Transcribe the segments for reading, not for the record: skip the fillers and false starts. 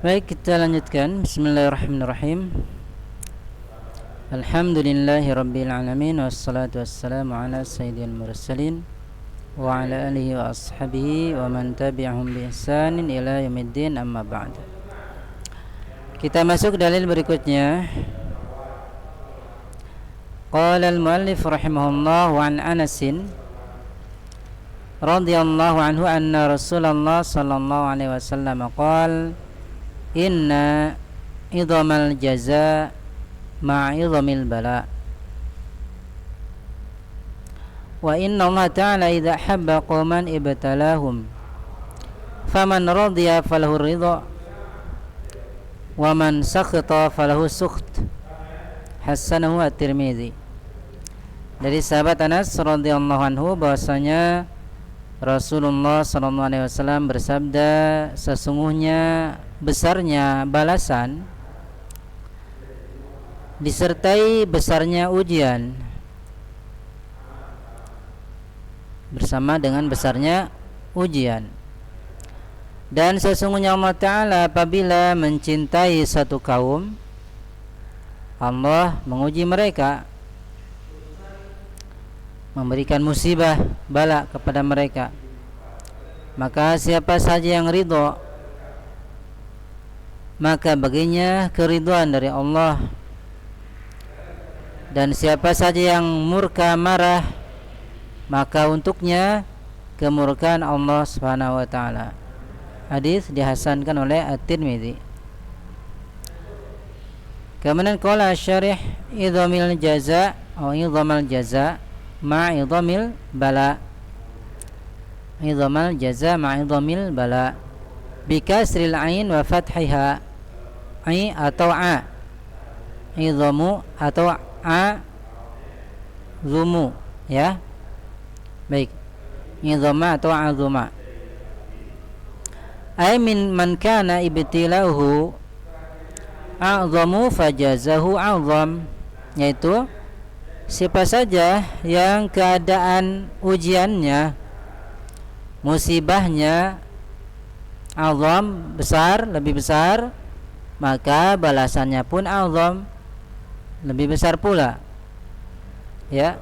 Baik, kita lanjutkan. Bismillahirrahmanirrahim. Alhamdulillahi rabbil alamin, wassalatu wassalamu ala sayyidil mursalin wa ala alihi wa ashabihi wa man tabi'ahum bi ihsanin ila yaumiddin, amma ba'd. Kita masuk dalil berikutnya. Qala al-muallif rahimahullah wa an Anasin radhiyallahu anhu anna Rasulullah sallallahu alaihi wasallam qala inna idhamal jaza ma'idhamil bala wa inna Allah ta'ala idha habba qawman ibtalahum faman radiya falahu ridha wa man sakhita falahu sukht. Hasanahu at-Tirmidzi. Dari sahabat Anas radhiyallahu anhu bahwasanya Rasulullah sallallahu alaihi wasallam bersabda, sesungguhnya besarnya balasan disertai besarnya ujian bersama dengan besarnya ujian. Dan sesungguhnya Allah Ta'ala apabila mencintai satu kaum, Allah menguji mereka, memberikan musibah, bala kepada mereka. Maka siapa saja yang ridho, maka baginya keridhaan dari Allah. Dan siapa saja yang murka, marah, maka untuknya kemurkaan Allah Subhanahu wa taala. Hadis dihasankan oleh At-Tirmidzi. Kemudian qala syarih idhamil jaza atau idhamal jaza ma'idhamil bala. Idhamal jaza ma'idhamil bala bi kasril ain wa fathiha. Ai atau a, idhamu atau a zumu, ya. Baik, idhama atau azuma. Ai min man kana ibtilahu a'zamu fajazahu a'zam, yaitu siapa saja yang keadaan ujiannya, musibahnya azam, besar, lebih besar, maka balasannya pun azam, lebih besar pula, ya.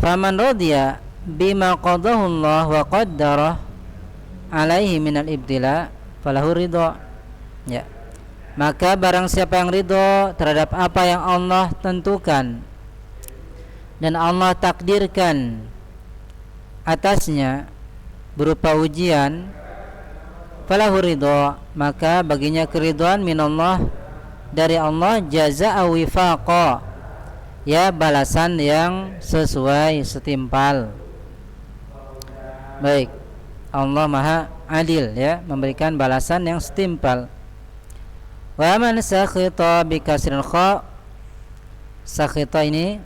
Faman radiya bima qadahu Allah wa qaddara alaihi minal ibtila falahu ridha, ya. Maka barang siapa yang ridho terhadap apa yang Allah tentukan dan Allah takdirkan atasnya berupa ujian, falahu ridha, maka baginya keridhaan minallah, dari Allah, jazaa wifaqa, ya, balasan yang sesuai, setimpal. Baik, Allah Maha Adil, ya, memberikan balasan yang setimpal. Wa man sakhita bi kasril kha, sakhita ini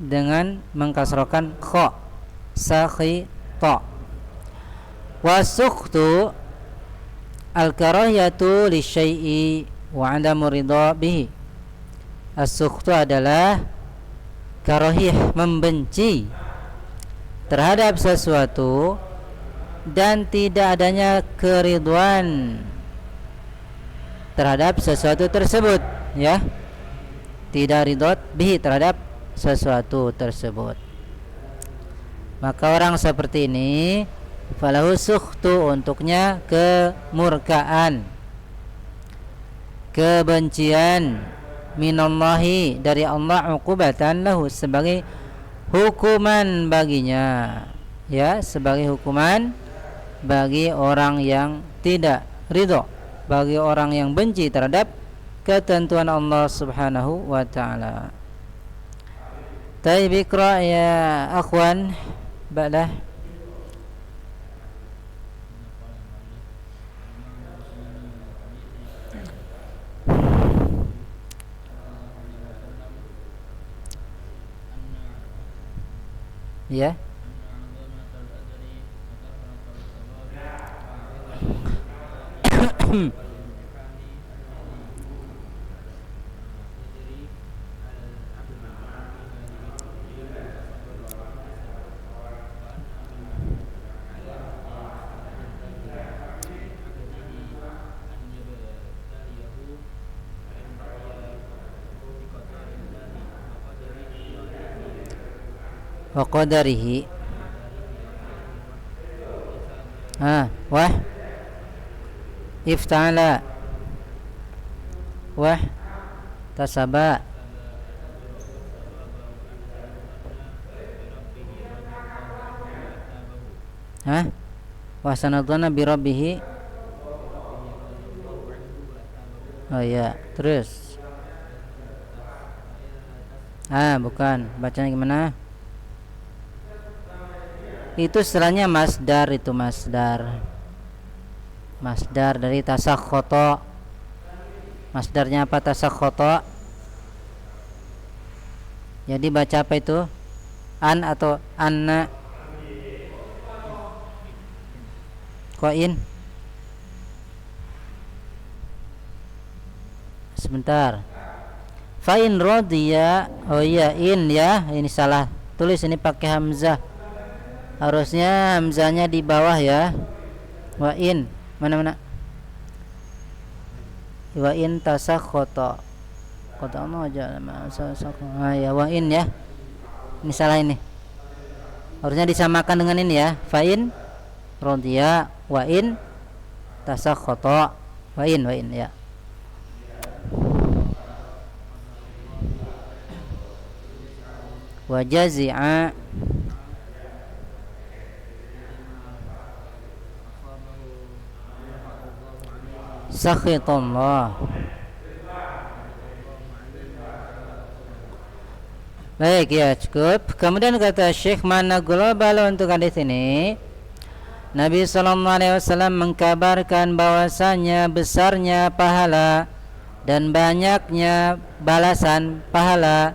dengan mengkasrokan kha, sakhita. Wa sukhtu al karahiyatu li syai'i wa 'adamu ridha bihi. As-sukhtu adalah karahiyah, membenci terhadap sesuatu dan tidak adanya keridhaan terhadap sesuatu tersebut, ya, tidak ridho bihi, terhadap sesuatu tersebut. Maka orang seperti ini falahu sukhtu, untuknya kemurkaan, kebencian, minallahi, dari Allah, uqubatan lahu, sebagai hukuman baginya, ya, sebagai hukuman bagi orang yang tidak ridho, bagi orang yang benci terhadap ketentuan Allah Subhanahu wa ta'ala. Taib, ikra ya akhwan ba'dah. Ya. wa qadarihi. Wah ifta'ala wah tasaba. Wa sanadhana bi rabbih. Oh ya, terus bukan, bacanya gimana? Itu istilahnya masdar, itu masdar dari tasakhata. Masdarnya apa tasakhata? Jadi baca apa itu? An atau anna? Qain. Sebentar. Fa'in rodiya. Oh iya, in ya. Ini salah tulis, ini pakai hamzah. Harusnya hamzahnya di bawah ya. Wa in. Mana? Wa in tasakhata. Qata'na aja ya, wa in ya. Ini salah ini. Harusnya disamakan dengan ini ya. Fa'in rodiya wa in tasakhata. Wa in ya. Wa jazi'a sakhitallah. Baik ya, cukup. Kemudian kata Syekh, mana global untuk hadis ini, Nabi SAW mengkabarkan bahwasanya besarnya pahala dan banyaknya balasan pahala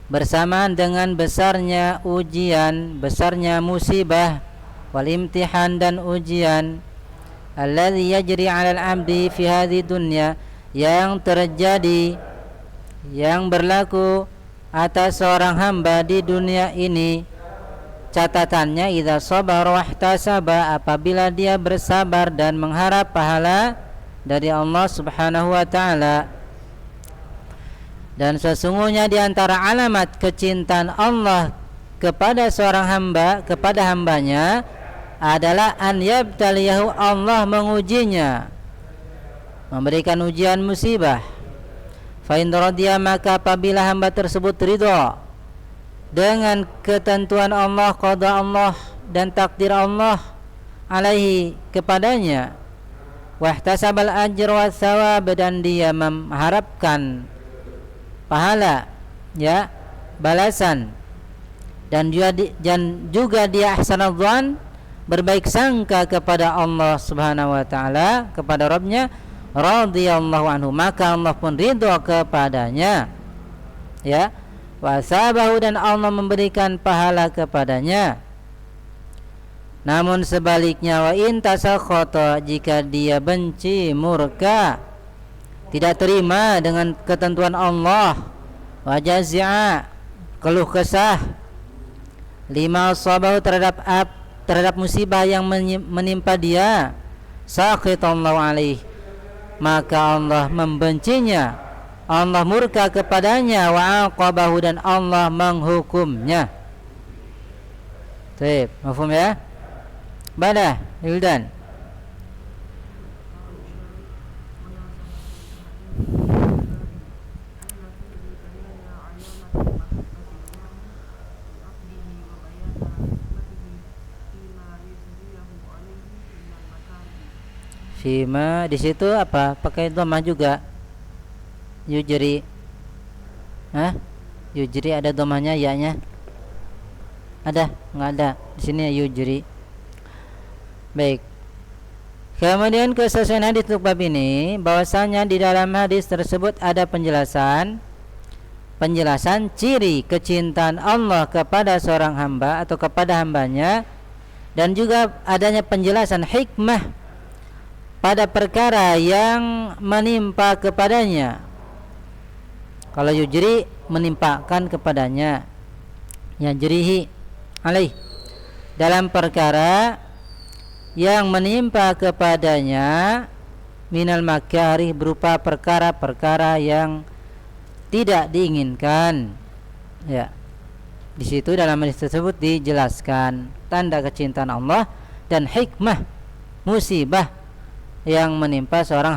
bersamaan dengan besarnya ujian, besarnya musibah, wal imtihan dan ujian, alladzi yajri 'alal 'abdi fi hadhihi dunya, yang terjadi, yang berlaku atas seorang hamba di dunia ini. Catatannya, idza sabara wahtasaba, apabila dia bersabar dan mengharap pahala dari Allah Subhanahu wa taala. Dan sesungguhnya di antara alamat kecintaan Allah kepada seorang hamba, kepada hambanya, adalah an yabtaliyahu, Allah mengujinya, memberikan ujian musibah. Fa in radiya, maka apabila hamba tersebut ridha dengan ketentuan Allah, qada Allah dan takdir Allah alaihi, kepadanya, wahtasabal ajr wa thawab, dan dia mengharapkan pahala ya, balasan, dan juga dia ahsanadh-dhann, berbaik sangka kepada Allah Subhanahu wa taala, kepada Rabbnya, radhiyallahu anhu, maka Allah pun ridha kepadanya ya, wasabahu, dan Allah memberikan pahala kepadanya. Namun sebaliknya, wa in tasakhata, jika dia benci, murka, tidak terima dengan ketentuan Allah, wa jazi'a, keluh kesah, lima sabahu, terhadap musibah yang menimpa dia, sakhitallahu alaih, maka Allah membencinya, Allah murka kepadanya, wa aqabahu, dan Allah menghukumnya. Baik, mafhum ya? Badah, Hildan. Fima, di situ apa? Pakai dhammah juga. Yujri. Yujri ada dhammahnya, ya-nya? Ada? Enggak ada. Di sini yujri. Baik. Kemudian kesesuaian hadis untuk bab ini, bahwasanya di dalam hadis tersebut ada penjelasan ciri kecintaan Allah kepada seorang hamba atau kepada hambanya, dan juga adanya penjelasan hikmah pada perkara yang menimpa kepadanya. Kalau yujri, menimpakan kepadanya, yajrihi alaih, dalam perkara yang menimpa kepadanya, minal makarih, berupa perkara-perkara yang tidak diinginkan ya. Di situ dalam hadis tersebut dijelaskan tanda kecintaan Allah dan hikmah musibah yang menimpa seorang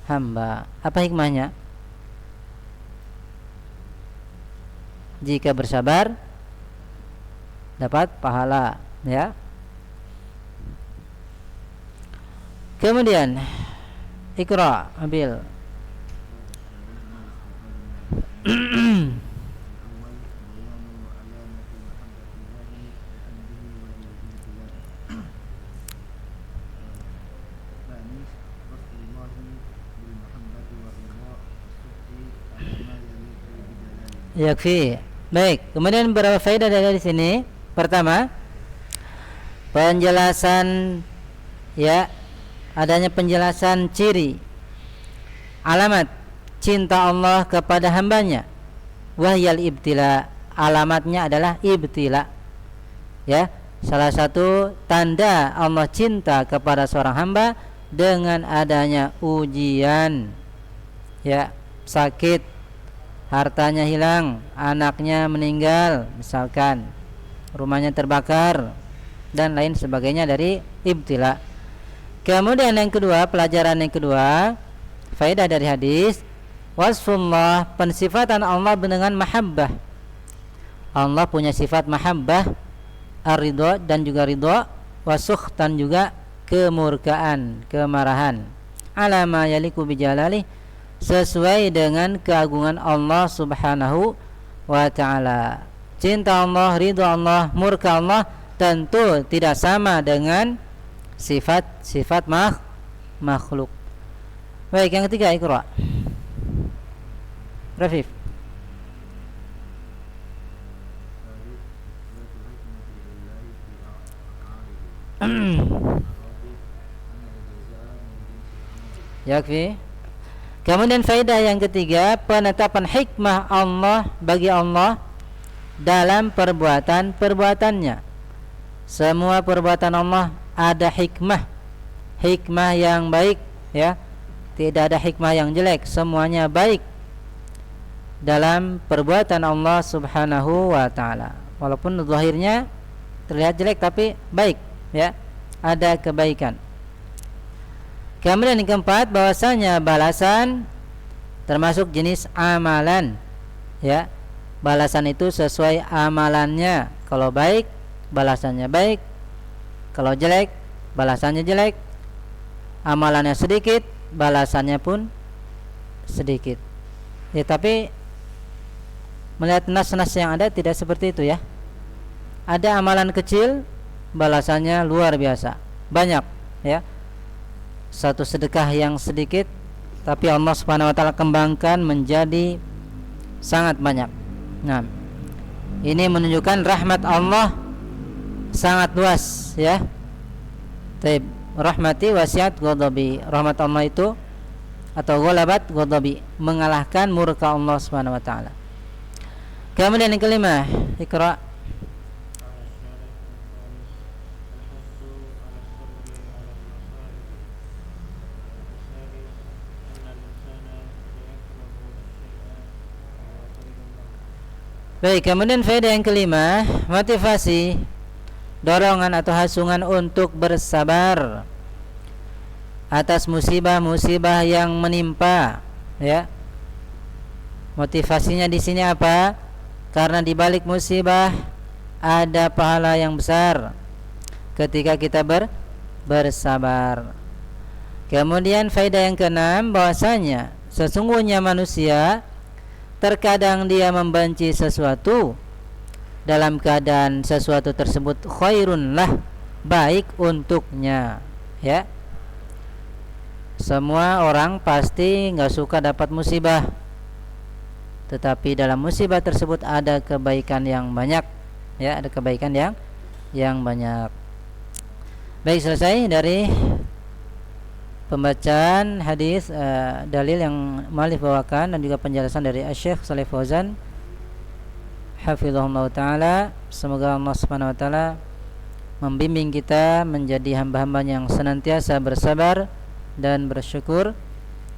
hamba. Apa hikmahnya? Jika bersabar dapat pahala, ya. Kemudian Iqra, ambil. Yakfi. Baik, kemudian beberapa faedah dari sini. Pertama, penjelasan, ya, adanya penjelasan ciri alamat cinta Allah kepada hambanya. Wahyal ibtila, alamatnya adalah ibtila. Ya, salah satu tanda Allah cinta kepada seorang hamba dengan adanya ujian. Ya, sakit, hartanya hilang, anaknya meninggal, misalkan rumahnya terbakar dan lain sebagainya dari ibtila. Kemudian yang kedua, pelajaran yang kedua, faedah dari hadis, wasfullah, pensifatan Allah dengan mahabbah. Allah punya sifat mahabbah, ar-ridha dan juga ridha, wasukhtan juga kemurkaan, kemarahan. Alama yaliku bijalali, sesuai dengan keagungan Allah Subhanahu wa ta'ala. Cinta Allah, ridha Allah, murka Allah tentu tidak sama dengan sifat-sifat makhluk. Baik, yang ketiga, Iqra. Rafif. Yakfi. Kemudian faedah yang ketiga, penetapan hikmah Allah bagi Allah dalam perbuatan-perbuatannya. Semua perbuatan Allah ada hikmah, hikmah yang baik, ya. Tidak ada hikmah yang jelek, semuanya baik dalam perbuatan Allah Subhanahu wa ta'ala. Walaupun zahirnya terlihat jelek tapi baik, ya. Ada kebaikan. Kemudian yang keempat, bahwasanya balasan termasuk jenis amalan, ya. Balasan itu sesuai amalannya. Kalau baik, balasannya baik. Kalau jelek, balasannya jelek. Amalannya sedikit, balasannya pun sedikit. Ya, tapi melihat nas-nas yang ada tidak seperti itu, ya. Ada amalan kecil, balasannya luar biasa, banyak, ya. Satu sedekah yang sedikit tapi Allah Subhanahu wa ta'ala kembangkan menjadi sangat banyak. Nah, ini menunjukkan rahmat Allah sangat luas, ya. Taib, rahmati wasiat ghadabi. Rahmat Allah itu atau ghalabat ghadabi, mengalahkan murka Allah Subhanahu wa ta'ala. Kemudian yang kelima, Iqra. Baik, kemudian faedah yang kelima, motivasi, dorongan atau hasungan untuk bersabar atas musibah-musibah yang menimpa, ya. Motivasinya di sini apa? Karena di balik musibah ada pahala yang besar ketika kita bersabar. Kemudian faedah yang keenam, bahwasanya sesungguhnya manusia terkadang dia membenci sesuatu dalam keadaan sesuatu tersebut khairun lah, baik untuknya, ya. Semua orang pasti enggak suka dapat musibah, tetapi dalam musibah tersebut ada kebaikan yang banyak, ya, ada kebaikan yang banyak. Baik, selesai dari pembacaan hadis, dalil yang muallif bawakan dan juga penjelasan dari Syekh Shalih Fauzan hafizahullah taala. Semoga Allah Subhanahu wa taala membimbing kita menjadi hamba-hamba yang senantiasa bersabar dan bersyukur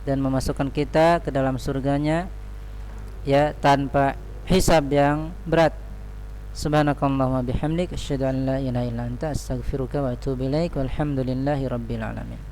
dan memasukkan kita ke dalam surganya, ya, tanpa hisab yang berat. Subhanakallahumma bihamdik asyhadu an la ilaha illa anta astaghfiruka wa atubu ilaik walhamdulillahi rabbil alamin.